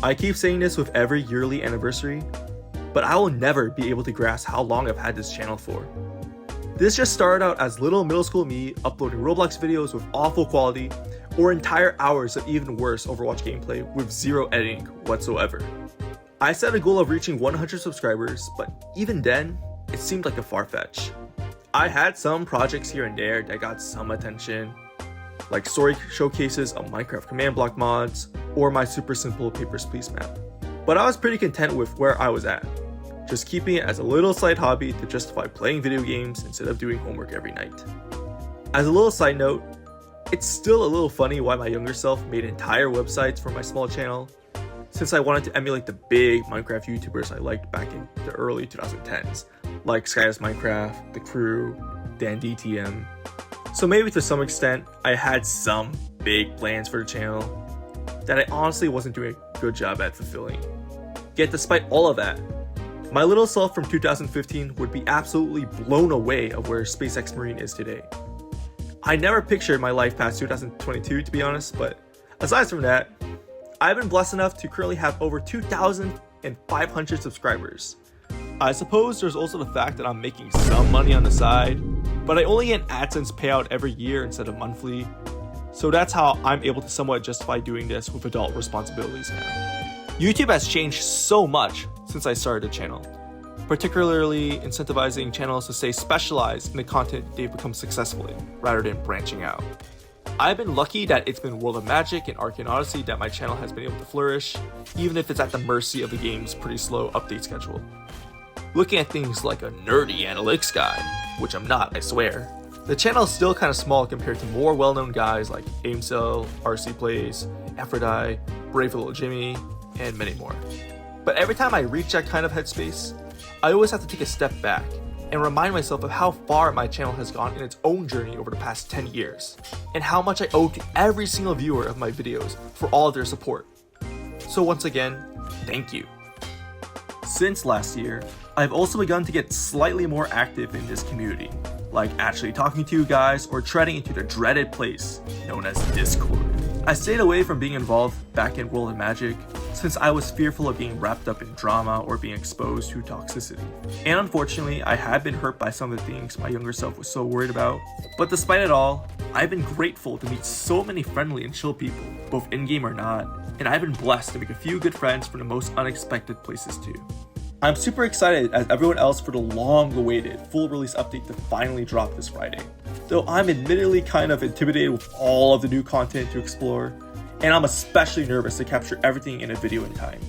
I keep saying this with every yearly anniversary, but I will never be able to grasp how long I've had this channel for. This just started out as little middle school me uploading Roblox videos with awful quality, or entire hours of even worse Overwatch gameplay with zero editing whatsoever. I set a goal of reaching 100 subscribers, but even then, it seemed like a far fetch. I had some projects here and there that got some attention, like story showcases of Minecraft command block mods, or my super simple Papers, Please map. But I was pretty content with where I was at, just keeping it as a little side hobby to justify playing video games instead of doing homework every night. As a little side note, it's still a little funny why my younger self made entire websites for my small channel, since I wanted to emulate the big Minecraft YouTubers I liked back in the early 2010s, like Sky's Minecraft, The Crew, Dan DTM. So maybe to some extent, I had some big plans for the channel that I honestly wasn't doing a good job at fulfilling. Yet despite all of that, my little self from 2015 would be absolutely blown away of where SpaceXMarine is today. I never pictured my life past 2022 to be honest, but aside from that, I've been blessed enough to currently have over 2,500 subscribers. I suppose there's also the fact that I'm making some money on the side, but I only get an AdSense payout every year instead of monthly, so that's how I'm able to somewhat justify doing this with adult responsibilities now. YouTube has changed so much since I started the channel, particularly incentivizing channels to stay specialized in the content they've become successful in, rather than branching out. I've been lucky that it's been World of Magic and Arcane Odyssey that my channel has been able to flourish, even if it's at the mercy of the game's pretty slow update schedule. Looking at things like a nerdy analytics guy, which I'm not, I swear, the channel is still kind of small compared to more well-known guys like Aimcell, RC Plays, Aphrodite, Brave Little Jimmy, and many more. But every time I reach that kind of headspace, I always have to take a step back and remind myself of how far my channel has gone in its own journey over the past 10 years, and how much I owe to every single viewer of my videos for all of their support. So once again, thank you. Since last year, I've also begun to get slightly more active in this community, like actually talking to you guys or treading into the dreaded place known as Discord. I stayed away from being involved back in World of Magic since I was fearful of being wrapped up in drama or being exposed to toxicity. And unfortunately, I had been hurt by some of the things my younger self was so worried about. But despite it all, I've been grateful to meet so many friendly and chill people, both in-game or not, and I've been blessed to make a few good friends from the most unexpected places too. I'm super excited as everyone else for the long-awaited full release update to finally drop this Friday. Though I'm admittedly kind of intimidated with all of the new content to explore, and I'm especially nervous to capture everything in a video in time.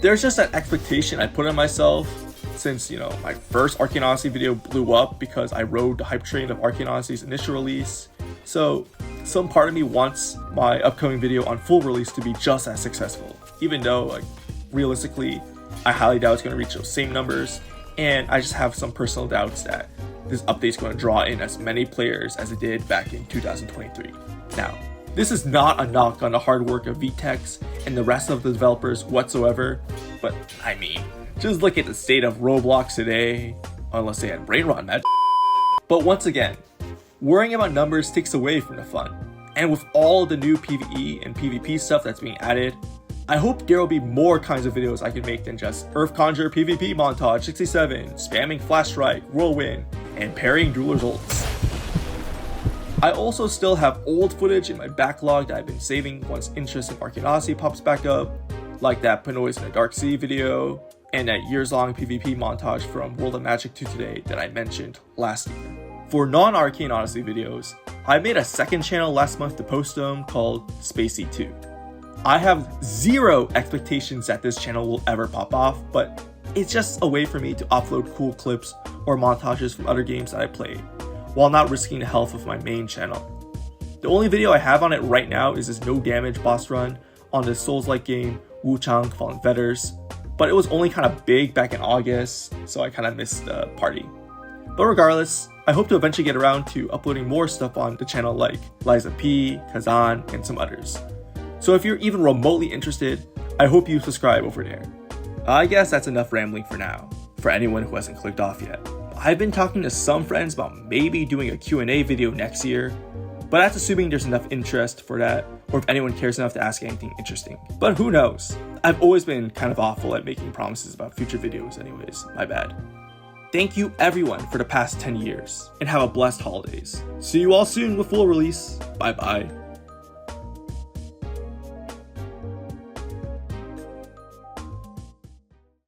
There's just that expectation I put on myself since, my first Arcane Odyssey video blew up because I rode the hype train of Arcane Odyssey's initial release. So some part of me wants my upcoming video on full release to be just as successful, even though realistically, I highly doubt it's going to reach those same numbers, and I just have some personal doubts that this update is going to draw in as many players as it did back in 2023. Now, this is not a knock on the hard work of VTechs and the rest of the developers whatsoever, but I mean, just look at the state of Roblox today, unless they had brain rot in that. But once again, worrying about numbers takes away from the fun, and with all the new PvE and PvP stuff that's being added, I hope there will be more kinds of videos I can make than just Earth Conjure PvP montage 67, spamming Flash Strike, Whirlwind, and parrying Dueler's ults. I also still have old footage in my backlog that I've been saving once interest in Arcane Odyssey pops back up, like that Pinoy's in the Dark Sea video, and that years-long PvP montage from World of Magic 2 Today that I mentioned last year. For non-Arcane Odyssey videos, I made a second channel last month to post them called Spacey 2. I have zero expectations that this channel will ever pop off, but it's just a way for me to upload cool clips or montages from other games that I played, while not risking the health of my main channel. The only video I have on it right now is this no damage boss run on this Souls-like game, Wuchang Fallen Fetters, but it was only kind of big back in August, so I kind of missed the party. But regardless, I hope to eventually get around to uploading more stuff on the channel like Liza P, Kazan, and some others. So if you're even remotely interested, I hope you subscribe over there. I guess that's enough rambling for now, for anyone who hasn't clicked off yet. I've been talking to some friends about maybe doing a Q&A video next year, but that's assuming there's enough interest for that, or if anyone cares enough to ask anything interesting. But who knows? I've always been kind of awful at making promises about future videos anyways, my bad. Thank you everyone for the past 10 years, and have a blessed holidays. See you all soon with full release. Bye bye.